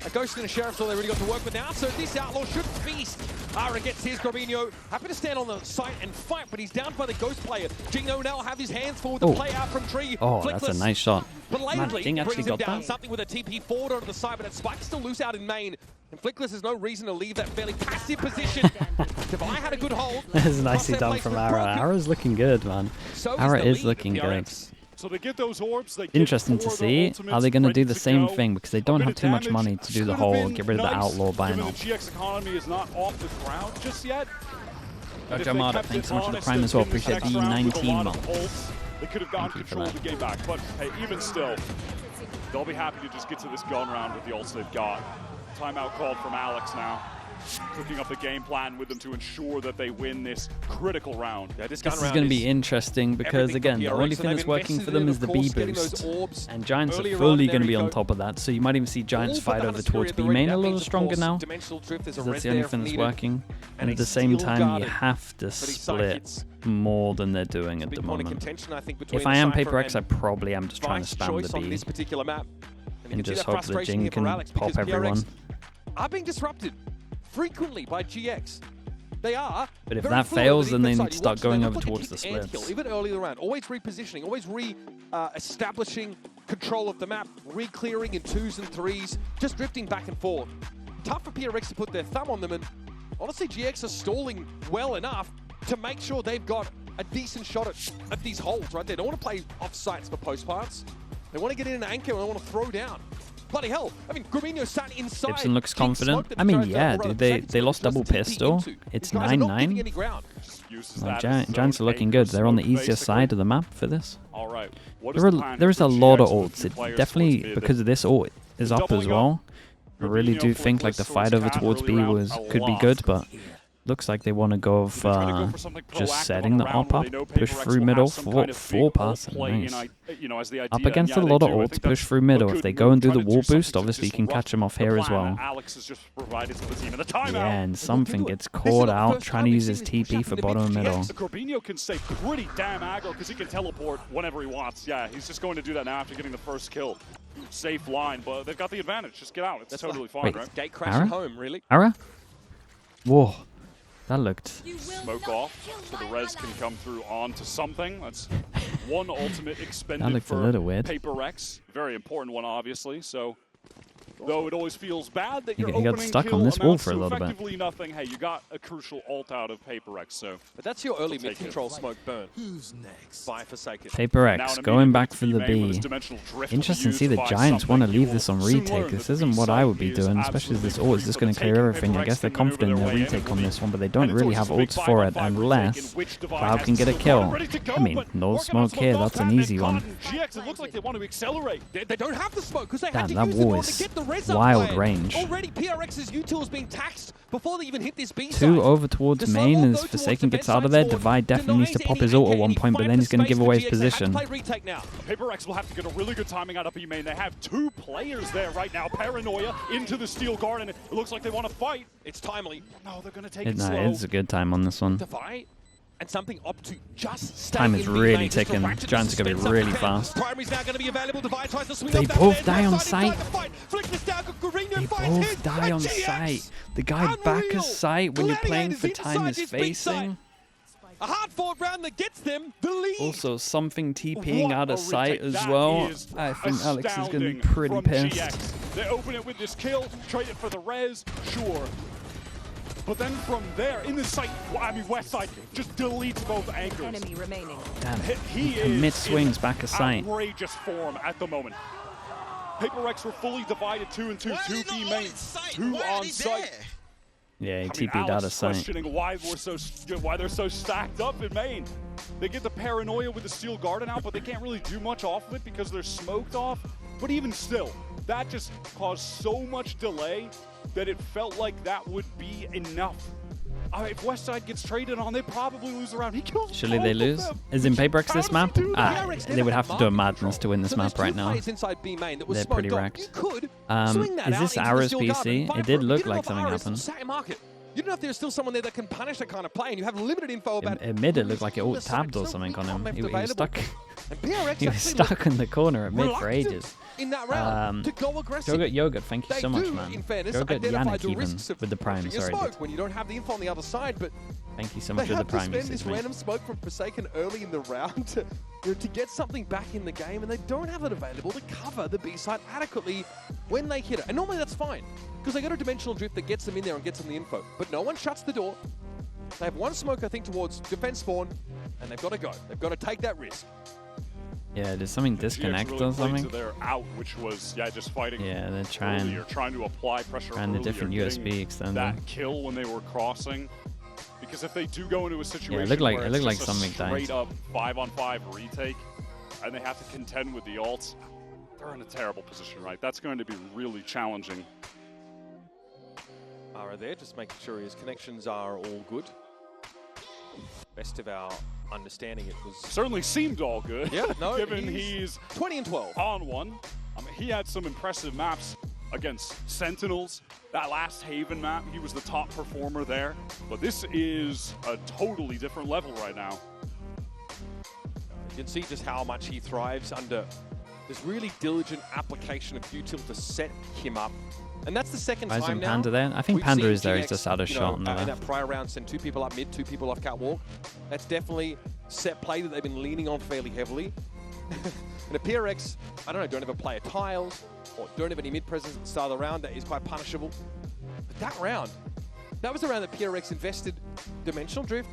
A Ghost and a Sheriff's all they really got to work with now, so this Outlaw should feast. Ara gets his Grobinho, happy to stand on the site and fight, but he's down by the Ghost player. Gino now have his hands full with the play out from Tree. Oh, that's a nice shot. Belatedly Ding actually brings him got down, that. something with a TP forward onto the side, but that Spike's still loose out in main. And Flickless has no reason to leave that fairly passive position. Divide had a good hold. This is nicely done from Ara. Ara's looking good, man. Ara is looking good. So they get those orbs, they interesting to see. Are they going to do the same thing? Because they don't have too much money to do the whole get rid of the Outlaw buy now. GX economy is not off the ground just yet. Jamada, thanks so much for the prime as well. Appreciate the 19 months. They could have gotten control of the game back, but hey, even still, they'll be happy to just get to this gun round with the ults they've got. Timeout called from Alex now. Cooking up the game plan with them to ensure that they win this critical round. Yeah, this is going to be interesting because, again, the only thing that's working for them is the B boost. And Giants are fully going to be on top of that. So you might even see Giants fight over towards B main a little stronger now. That's the only thing that's working. And at the same time, you have to split more than they're doing at the moment. If I am PRX, I probably am just trying to spam the B. And just hope that Jing can pop everyone. Are being disrupted frequently by GX. They are. But if that fails, then they need to start going over towards the splits. Even early in the round, always repositioning, always establishing control of the map, re-clearing in 2s and 3s, just drifting back and forth. Tough for PRX to put their thumb on them, and honestly, GX are stalling well enough to make sure they've got a decent shot at these holds, right? They don't want to play off sites for post parts. They want to get in an anchor and they want to throw down. Bloody hell. I mean, Grobinho sat inside. Gibson looks confident. I mean, yeah, dude, they lost double pistol. It's 9-9. Giants are looking good. They're on the easier side of the map for this. There is a lot of ults. It definitely, because of this ult, is up as well. I really do think like the fight over towards B could be good, but looks like they want to go of just setting the op up, push through middle, four pass, nice. Up against a lot of ults, push through middle. If they go and do the wall boost, obviously you can catch them off here as well. Yeah, and something gets caught out trying to use his TP for bottom middle. Grobinho can stay pretty damn aggro because he can teleport whenever he wants. Yeah, he's just going to do that now after getting the first kill. Safe line, but they've got the advantage. Just get out. It's totally fine, right? Gate crashing home, really. Ara? Whoa. That looked... Smoke off, so the res can come through onto something. That's one ultimate expended that looked for a little weird. PRX. Very important one, obviously. So, though it always feels bad that he got stuck on this wall for a little bit. Nothing. Hey, you got a crucial ult out of PRX, so... But that's your early mid-control smoke burn. Who's next? By Forsaken. PRX going back for the B. Interesting to see the Giants want to leave this on retake. This isn't what I would be doing, especially as this ult is just going to clear everything. I guess they're confident in their retake on this one, but they don't really have ults for it unless Cloud can get a kill. I mean, no smoke here, that's an easy one. GX, it looks like they want to accelerate. They don't have the smoke because they Damn, that wall is wild range. Already PRX's utils being taxed before they even hit this B side. 2 over towards main as Forsaken gets out of there. Divide definitely needs to pop his ult at one point, but then he's going to give away his position. PRX will have to get a really good timing out of B main. They have 2 players there right now. Paranoia into the steel guard, and it looks like they want to fight. It's timely. No, they're going to take it No, slow. it's a good time on this one. Divide. And something up to just stay Time is in really lane. ticking. Giants are going to be really fast. Primary's now going to be available. Divide tries to swing They off that both bed. die on Left side sight. inside the fight. Flick this down. Guarino They finds his. both die And on GX. sight. The guy back Unreal. of sight when you're playing Gladiators for time inside is his big side. facing. A hard-fought round that gets them the lead. Also, something TPing What out a of sight retake. as That well. is I think Alex is going to be astounding pretty from pissed. GX. They open it with this kill, trade it for the res, sure. But then from there, in the site, I mean west side, just deletes both anchors. Enemy remaining. Damn. He Commit is swings in back of sight. outrageous form at the moment. PRX were fully divided 2 and 2, 2 B main, 2 on site. Yeah, he I mean, TP'd out of Alex sight. questioning why they're so stacked up in main. They get the paranoia with the steel garden out, but they can't really do much off of it because they're smoked off. But even still, that just caused so much delay that it felt like that would be enough. If Westside gets traded on, they probably lose the round. He kills Surely both they of lose? them. Is in PRX this map? that? They would have to do a madness to win this map right now. They're pretty wrecked. Is this Ara's PC? It did look like something happened. You don't know if there's still someone there that can punish that kind of play, and you have limited info about In mid, it looked like it all tabbed or something on him. He was stuck. And PRX He was stuck in the corner at mid for ages. in that round to go aggressive. Yogurt, thank you so much, do, man. in fairness, Yogurt identify Yannick the even risks of with the prime. pushing a Sorry, smoke dude. when you don't have the info on the other side, but Thank you so they much for the have to prime spend this usage, mate. random smoke from Forsaken early in the round to get something back in the game, and they don't have it available to cover the B side adequately when they hit it. And normally that's fine, because they got a dimensional drift that gets them in there and gets them the info. But no one shuts the door. They have one smoke, I think, towards defense spawn, and they've got to go. They've got to take that risk. Yeah, did something disconnect or something? They're out, which was just fighting. Yeah, they're trying to apply pressure. the different USB extender. That kill when they were crossing, because if they do go into a situation Yeah, it looked like where it's just something a died. straight up 5-on-5 retake, and they have to contend with the ults, they're in a terrible position, right? That's going to be really challenging. Ara there, just making sure his connections are all good. Best of our understanding, it was Certainly seemed all good. Yeah, no, given he's 20 and 12 on one. I mean, he had some impressive maps against Sentinels. That last Haven map, he was the top performer there. But this is a totally different level right now. You can see just how much he thrives under this really diligent application of util to set him up. And that's the second Why time isn't now. Panda there? I think we've Panda seen is there. He's GX, just out of shot on the in that left. prior round, send 2 people up mid, 2 people off catwalk. That's definitely set play that they've been leaning on fairly heavily. And a PRX, I don't know, don't ever play a tiles or don't have any mid presence at the start of the round. That is quite punishable. But that round, that was the round that PRX invested Dimensional Drift.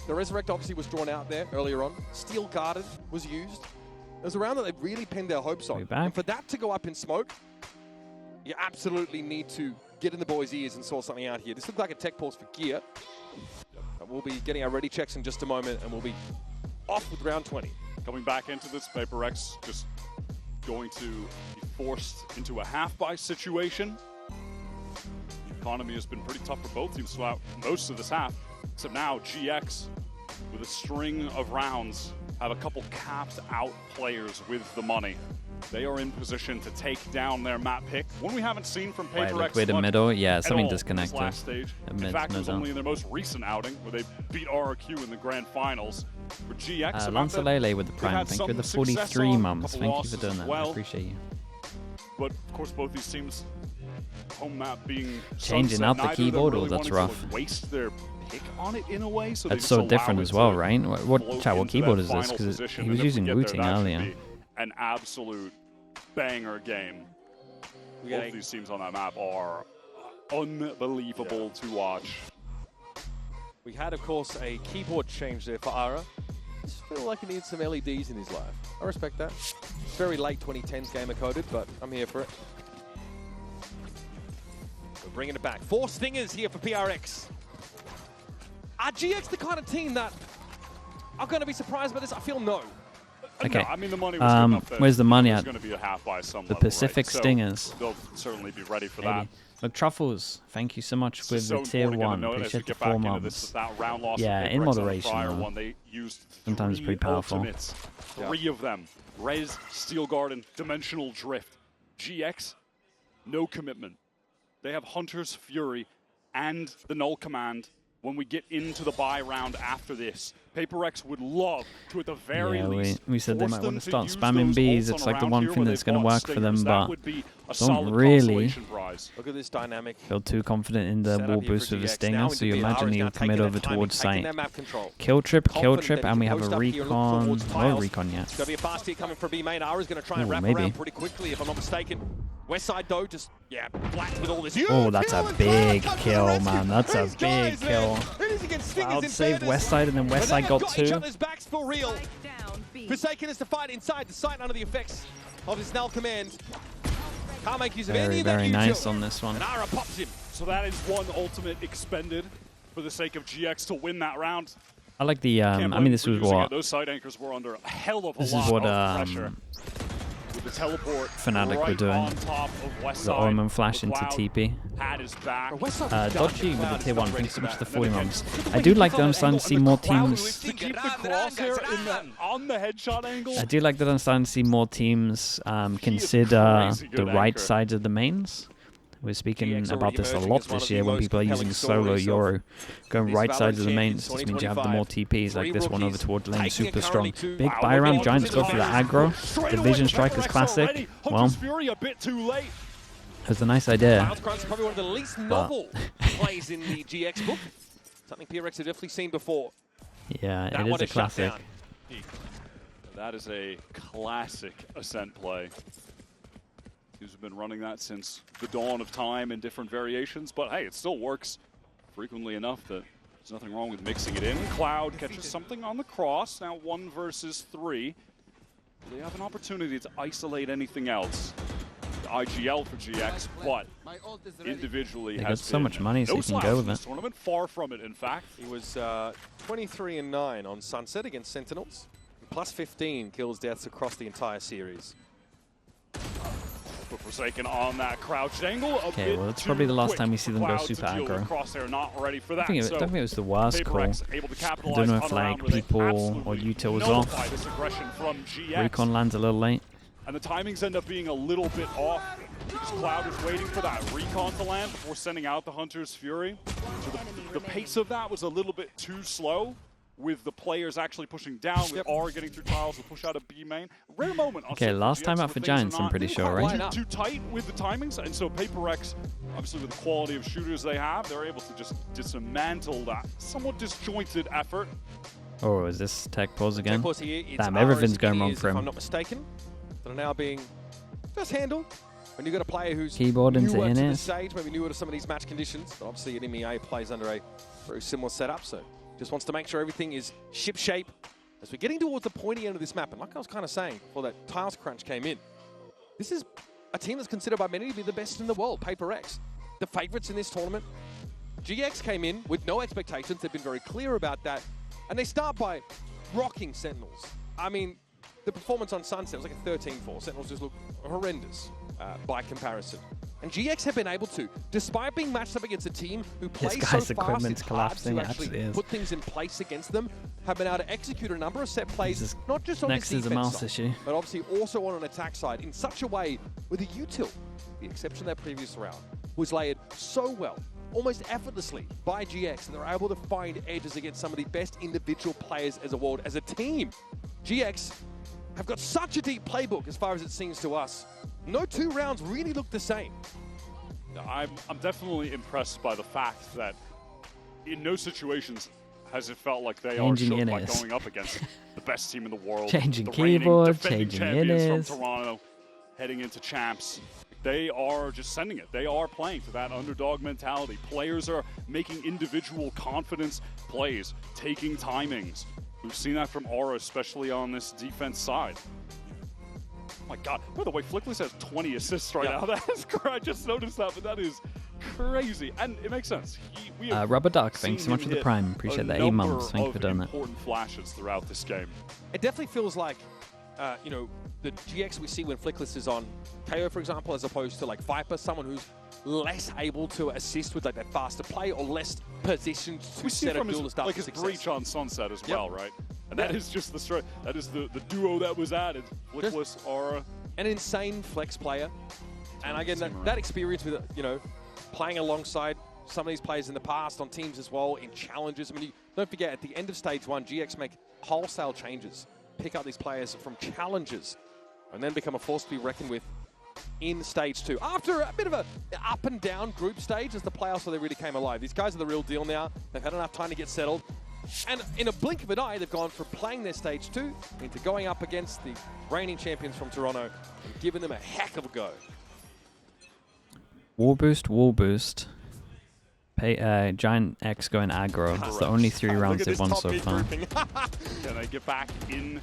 The Resurrect obviously was drawn out there earlier on. Steel Guarded was used. It was a round that they really pinned their hopes on. And for that to go up in smoke, you absolutely need to get in the boys' ears and sort something out here. This looked like a tech pause for Gear. We'll be getting our ready checks in just a moment, and we'll be off with round 20. Coming back into this, PRX just going to be forced into a half-buy situation. The economy has been pretty tough for both teams throughout most of this half, except now GX, with a string of rounds, have a couple capped out players with the money. They are in position to take down their map pick. One we haven't seen from PRX Liquid in middle, yeah, something disconnected. Last stage. In fact, it was only in their most recent outing where they beat RRQ in the grand finals. For GX, Lancelele with the prime. Thank you for the 43 mums. Thank you for doing that. I appreciate you. But of course, both these teams, home map being changing sunset, out the neither keyboard, really that's wanting rough. to waste their pick on it in a way. So That's so different as well, right? What keyboard is this? Because he was using routing earlier. An absolute banger game. Both these teams on that map are unbelievable to watch. We had, of course, a keyboard change there for Ara. I just feel like he needs some LEDs in his life. I respect that. It's very late 2010s gamer coded, but I'm here for it. We're bringing it back. 4 stingers here for PRX. Are GX the kind of team that are going to be surprised by this? I feel no. Okay. No, I mean, the money was good enough that where's the money it was at? going to be a half by some The level, Pacific right? Stingers. So they'll certainly be ready for Maybe. that. Look, Truffles, thank you so much This with is so the tier important 1. to note as we Appreciate the get back 4 into months. this, that round loss Yeah, of in PRX on the moderation, prior though. one, they used Sometimes 3 pretty powerful. ultimates. 3 of them. Rez, Steel Garden, Dimensional Drift. GX, no commitment. They have Hunter's Fury and the Null Command when we get into the buy round after this. PRX would love to, at the very least, we said they force might them want to to start use spamming those bees. ults It's on like the around one here thing where that's they've going to bought work for them, Stingers. but That would be a don't solid really consolation prize. Look at this dynamic. feel too confident in the Set wall up here for boost of the GX. Stinger, Now so you into imagine VR is he'll now commit taking over their timing, towards taking site. their map control. Kill trip, Confident that and we he have can a post up here and look recon. towards No Tiles. recon yet. It's going to be a fast hit coming from B main. Ara is going to try and Ooh, wrap maybe. around pretty quickly, if I'm not mistaken. Westside, though, just, yeah, flat with all this. Oh, that's a big kill, man. That's a big kill. Cloud Cloud saved Westside, and then Westside got 2. Each other's backs for real. Forsaken is to fight inside the site under the effects of his Null Command. Can't make use of any Very, of that very util. nice on this one. And Ara pops him. So that is one ultimate expended for the sake of GX to win that round. I like the, Can't I blame mean, this for was using what? it. Those side anchors were under a hell of a This lot is what, of pressure. With the teleport Fnatic right were doing. on top of Westside. The Omen flash The into Cloud TP. had his back. Dodgy with the tier 1, thanks so much for the 40 months. I do like that I'm starting to see more teams. To keep the crosshair in on the headshot angle. I do like that I'm starting to see more teams consider crazy good the right anchor. sides of the mains. We're speaking GX about already this a emerging lot as one this of the year when most people are using compelling solo stories of Euro. Going this right Valorant sides of the Champions mains just means you have the more 2025. TPs like this one over towards lane, Taking super it strong. currently to- Big Wow, buy we're round, going Giants to go the for the fire. aggro. Straight The away, Vision Strikers PRX classic. already. Well, Hunter's Fury a bit too late. it was a nice idea. Cloud's Crunch is probably one of the least novel plays in the GX book. Something PRX have definitely seen before. Yeah, That it one is a shut classic. down. That is a classic Ascent play. He's been running that since the dawn of time in different variations, but hey, it still works frequently enough that there's nothing wrong with mixing it in. Cloud catches something on the cross, now 1 versus 3. They have an opportunity to isolate anything else. The IGL for GX, but individually They has got so been much money, so no you can slouch go in with this it. tournament. Far from it, in fact. He was 23-9 on Sunset against Sentinels. Plus 15 kills deaths across the entire series. But Forsaken on that crouched angle. Okay, well, it's probably the last time we see them go Cloud to super deal with aggro. Crosshair not ready for that. I don't think it was the worst call. PRX able to I capitalize don't know on if a round like where they people or absolutely util was nullify off. this aggression from GX. Recon lands a little late. And the timings end up being a little bit off because Cloud is waiting for that recon to land before sending out the Hunter's Fury. So the pace of that was a little bit too slow, with the players actually pushing down, with R getting through tiles to push out a B main. Rare moment. Okay, last time out for Giants, I'm pretty sure, right? Too tight with the timings, and so PRX, obviously with the quality of shooters they have, they're able to just dismantle that somewhat disjointed effort. Oh, is this tech pause again? Of course, here, it's Damn, Ara's everything's going wrong ears, for if him. I'm not mistaken, that are now being just handled. When you've got a player who's Keyboard into newer to the Innes. stage, maybe newer to some of these match conditions, but obviously an MEA plays under a very similar setup, so just wants to make sure everything is ship-shape as we're getting towards the pointy end of this map. And like I was kind of saying before that Tiles Crunch came in, this is a team that's considered by many to be the best in the world, PRX. The favorites in this tournament. GX came in with no expectations. They've been very clear about that. And they start by rocking Sentinels. I mean, the performance on Sunset was like a 13-4. Sentinels just look horrendous by comparison. And GX have been able to, despite being matched up against a team who plays so guy's fast, equipment's it's hard collapsing, to it actually absolutely is. put things in place against them, have been able to execute a number of set plays, Jesus. not just on Next the is a defense mouse side, issue. but obviously also on an attack side in such a way with a util, the exception of that previous round, was layered so well, almost effortlessly by GX, and they're able to find edges against some of the best individual players as a world, as a team. GX have got such a deep playbook as far as it seems to us. No 2 rounds really look the same. I'm definitely impressed by the fact that in no situations has it felt like they are Changing shook by Innes. going up against the best team in the world. Changing the reigning, keyboard, defending changing champions Innes. from Toronto, heading into champs. They are just sending it. They are playing for that underdog mentality. Players are making individual confidence plays, taking timings. We've seen that from Aura, especially on this defense side. Oh my God, by the way, Flickless has 20 assists right now. That is I just noticed that, but that is crazy. And it makes sense. We have Rubber Duck, seen thanks so much him for the hit Prime. Appreciate a that. 8 number months. Thank you for of doing that. important flashes throughout this game. It definitely feels like you know, the GX we see when Flickless is on KO, for example, as opposed to like Viper, someone who's less able to assist with like that faster play or less positioned to set a duelist up like for his success. breach on Sunset as well, right? And that is just the the duo that was added. Flickless, Aura. An insane flex player. And again, that experience with, you know, playing alongside some of these players in the past on teams as well, in challenges. I mean, don't forget, at the end of stage 1, GX make wholesale changes, pick up these players from challenges, and then become a force to be reckoned with in stage 2. After a bit of a up and down group stage as the playoffs where they really came alive. These guys are the real deal now. They've had enough time to get settled. And in a blink of an eye, they've gone from playing their stage 2 into going up against the reigning champions from Toronto and giving them a heck of a go. Wall boost. Giant X going aggro. It's the only 3 rounds they've won so far. Can they get back into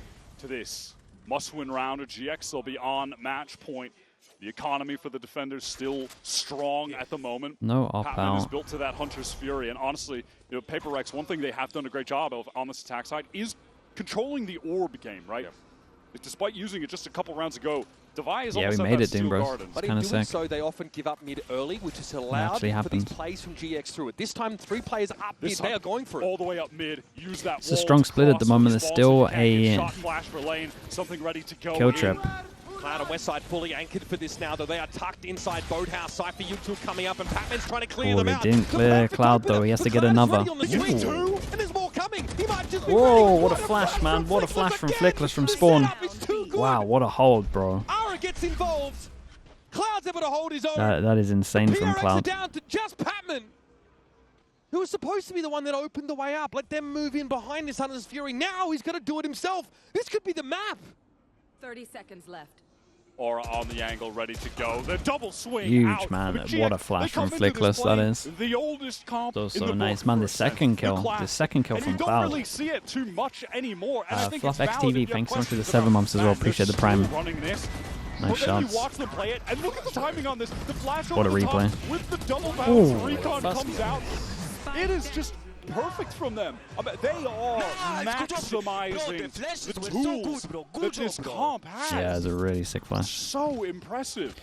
this must-win round of GX? They'll be on match point. The economy for the defenders still strong at the moment. No op Patman is out. built to that Hunter's Fury, and honestly, you know, PRX, one thing they have done a great job of on this attack side is controlling the orb game, right? Despite using it just a couple rounds ago, Devi is almost we at made that it, steel Doombros. garden. But Kinda in doing sick. so, they often give up mid early, which has allowed actually for these happened. plays from GX through it. This time, 3 players up mid, This they time, are going for it. all the way up mid. Use that It's a wall strong to split at the cross moment. these There's balls so still you can't get a shot flash for lane, something ready to go kill in. trip. Cloud and Westside fully anchored for this now, though they are tucked inside Boathouse. Cypher U2 coming up, and Patman's trying to clear them He out. didn't The clear perfect Cloud opener, though. He has to but get Cloud is another. ready on the swing Ooh. too, and there's more coming. He might just be Whoa, ready. what a flash, man. What a flash from again. Flickless from The spawn. setup is too good. Wow, what a hold, bro. Ara gets involved. Cloud's able to hold his own. That is insane from PRX are Cloud. down to just Patman, who was supposed to be the one that opened the way up. Let them move in behind this Hunter's Fury. Now he's got to do it himself. This could be the map. 30 seconds left. Aura on the angle, ready to go. The double swing Huge, out. man. But What a GX, flash they come from into this Flickless, that play, is. The oldest comp So in the nice, book man. for The Ascent. second kill. The The classic. second kill And from you don't Cloud. really see it too much anymore. And I think Fluff it's valid XTV, if you have thanks so much for the questions 7 about months as well. that. Appreciate the They're prime. still running this. Nice But then shots. you watch them play it, and look at the timing on this. The flash What a over the top replay. with the double bounce. Ooh, Recon first comes out. It is just perfect from them. I mean, they are maximizing the tools that this comp has. Yeah, it's a really sick flash. So impressive.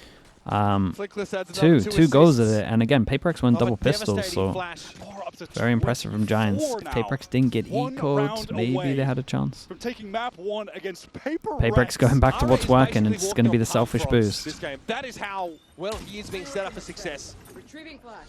Flickless adds another Two goals at assists. it, and again, PRX went Of a double pistols, devastating so flash. Far up to very impressive from Giants. 24 If now. PRX didn't get One E-codes, round maybe away they had a chance. from taking map 1 against PRX. PRX going back to Ara what's is working, basically it's going to be walking the on selfish palm fronds boost. This game. That is how well he is being set up for success. Retrieving flash.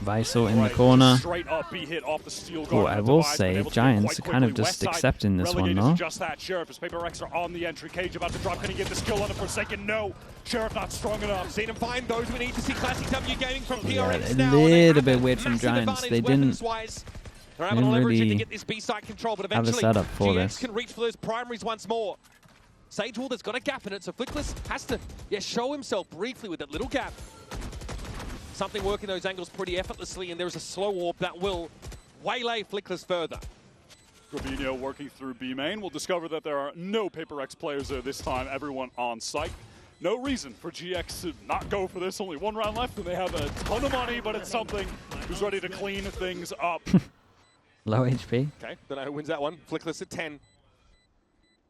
Visor in the Right, corner. Straight up B hit off the steel Oh, guard. I will Devi's been say, able to get Giants quite are kind of quickly. just Westside accepting this one, relegated no? to just that. Sheriff, as PRX are on the entry. Cage about to drop. Can he get the skill on it for a second? No. Sheriff not strong enough. Seen him find those we need to see. Classic W gaming from PRX Yeah, a now. and they little have bit a weird from massive Giants. advantage They didn't weapons-wise. They're able to didn't leverage it to really get this B-side control, but have a eventually setup for GX this. can reach for those primaries once more. Sage Wall that's got a gap in it, so Flickless has to show himself briefly with that little gap. Something working those angles pretty effortlessly, and there's a slow warp that will waylay Flickless further. Robinho working through B main. We'll discover that there are no PRX players there this time. Everyone on site. No reason for GX to not go for this. Only 1 round left, and they have a ton of money, but it's something who's ready to clean things up. Low HP. Okay, don't know who wins that one. Flickless at 10.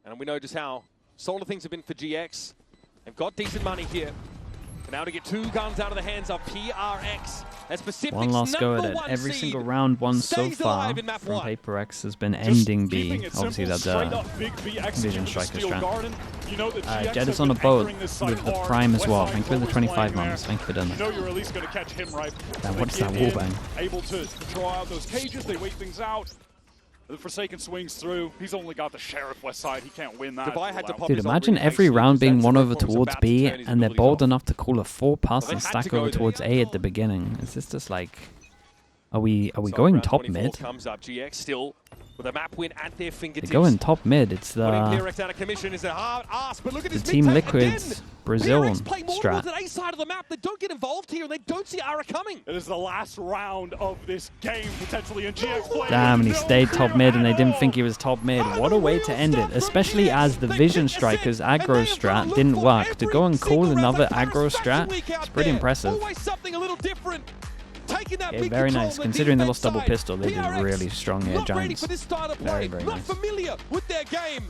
And we know just how solid things have been for GX. They've got decent money here. And now to get 2 guns out of the hands of PRX. As Pacific's One last go at it. #1 Every seed single round won so stays far alive in map from 1. PRX has been Just ending keeping B. it Obviously, simple, that's straight up big B Vision executing the Striker steel strat. garden. You know that GX Jed is have on a been boat anchoring this side with the hard. Prime as well. Westside Thank you for the always 25 playing months. there. Thank you for doing You that. know you're at least going to catch him right. Damn, They what is that get in, wallbang? Able to draw out those cages. They wait things out. The Forsaken swings through. He's only got the Sheriff West side. He can't win that. Devi had to pop Dude, his own imagine really every high round shield. being That's one the over reforms towards about to B, turn his and they're abilities bold off. enough to call a 4-pass Well, and they had stack to go over there. towards A at the beginning. Is this just like... Are we So going round top 24 mid? comes up. GX still with a map win at their They're fingertips. going top mid. It's Putting the PRX out of commission is a hard ask, but look at his Team mid take Liquid's again. Brazil PRX play more towards strat. an A side of the map. They don't get involved here, and they don't see Ara coming. It is the last round of this game, potentially, in GX play. Damn, and he No stayed top fear mid, and they at didn't all. think he was top mid. What a way to end it, especially as the Vision Strikers aggro strat didn't work. To go and call another aggro strat, it's pretty impressive. Always something a little different. Taking that Yeah, big very control nice. on the Considering they defense lost double side. pistol, they did PRX really strong here, not ready Giants. for this style of play. Very not nice. familiar with their game.